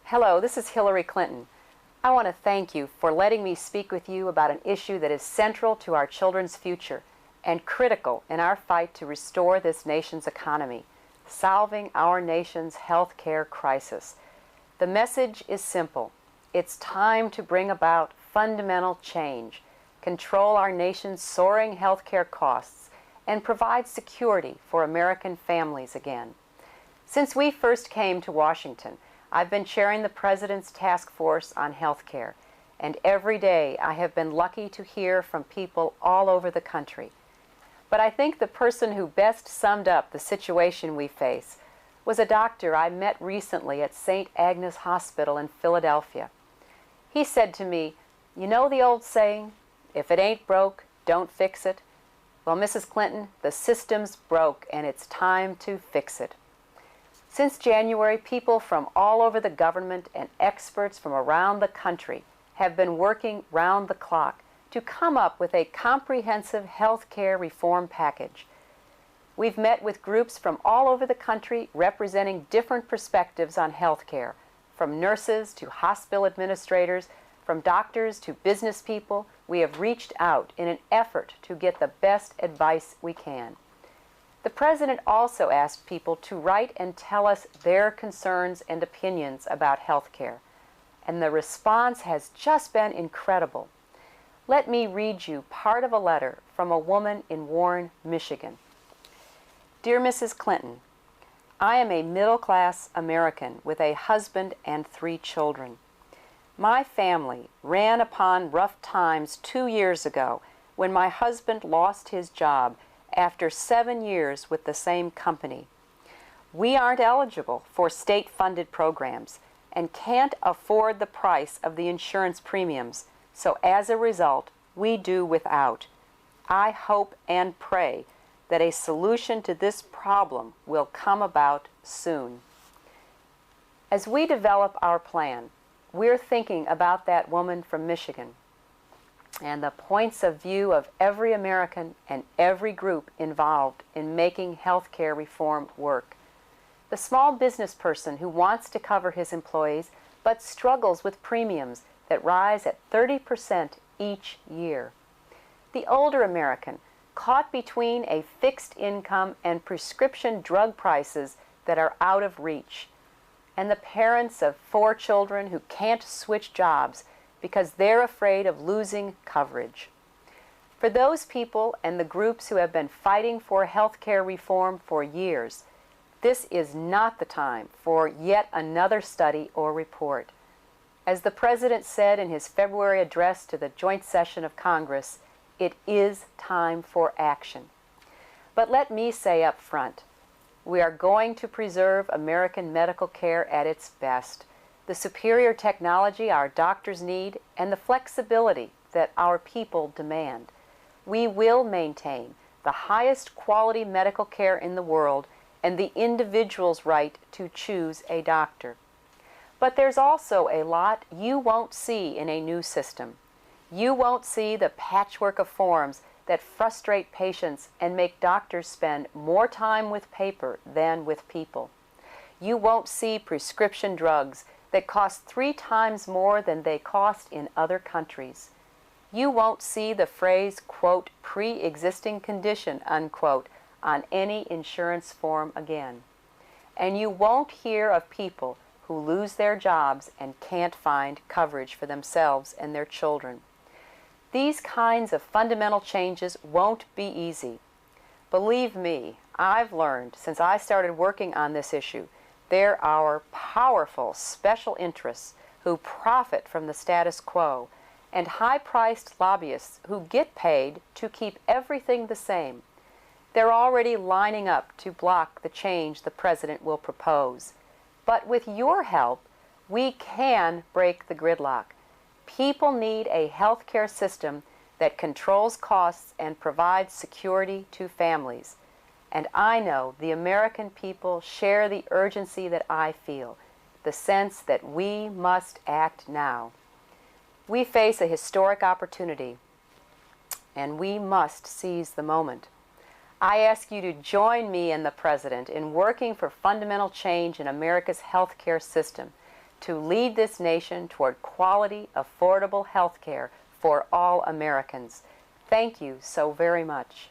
Hello, this is Hillary Clinton. I want to thank you for letting me speak with you about an issue that is central to our children's future and critical in our fight to restore this nation's economy, solving our nation's health care crisis. The message is simple. It's time to bring about fundamental change, control our nation's soaring health care costs, and provide security for American families again. Since we first came to Washington, I've been chairing the President's Task Force on Health Care, and every day I have been lucky to hear from people all over the country. But I think the person who best summed up the situation we face was a doctor I met recently at St. Agnes Hospital in Philadelphia. He said to me, "You know the old saying, if it ain't broke, don't fix it? Well, Mrs. Clinton, the system's broke and it's time to fix it." Since January, people from all over the government and experts from around the country have been working round the clock to come up with a comprehensive health care reform package. We've met with groups from all over the country representing different perspectives on health care, from nurses to hospital administrators, from doctors to business people. We have reached out in an effort to get the best advice we can. The President also asked people to write and tell us their concerns and opinions about health care, and the response has just been incredible. Let me read you part of a letter from a woman in Warren, Michigan. Dear Mrs. Clinton, I am a middle-class American with a husband and 3 children. My family ran upon rough times 2 years ago when my husband lost his job after 7 years with the same company. We aren't eligible for state-funded programs and can't afford the price of the insurance premiums, so as a result, we do without. I hope and pray that a solution to this problem will come about soon. As we develop our plan, we're thinking about that woman from Michigan and the points of view of every American and every group involved in making health care reform work. The small business person who wants to cover his employees but struggles with premiums that rise at 30% each year. The older American caught between a fixed income and prescription drug prices that are out of reach. And the parents of 4 children who can't switch jobs because they're afraid of losing coverage. For those people and the groups who have been fighting for health care reform for years, this is not the time for yet another study or report. As the President said in his February address to the joint session of Congress, it is time for action. But let me say up front, we are going to preserve American medical care at its best, the superior technology our doctors need, and the flexibility that our people demand. We will maintain the highest quality medical care in the world and the individual's right to choose a doctor. But there's also a lot you won't see in a new system. You won't see the patchwork of forms that frustrate patients and make doctors spend more time with paper than with people. You won't see prescription drugs that cost 3 times more than they cost in other countries. You won't see the phrase, quote, pre-existing condition, unquote, on any insurance form again. And you won't hear of people who lose their jobs and can't find coverage for themselves and their children. These kinds of fundamental changes won't be easy. Believe me, I've learned since I started working on this issue, there are powerful special interests who profit from the status quo and high-priced lobbyists who get paid to keep everything the same. They're already lining up to block the change the President will propose. But with your help, we can break the gridlock. People need a health care system that controls costs and provides security to families. And I know the American people share the urgency that I feel, the sense that we must act now. We face a historic opportunity, and we must seize the moment. I ask you to join me and the President in working for fundamental change in America's health care system, to lead this nation toward quality, affordable health care for all Americans. Thank you so very much.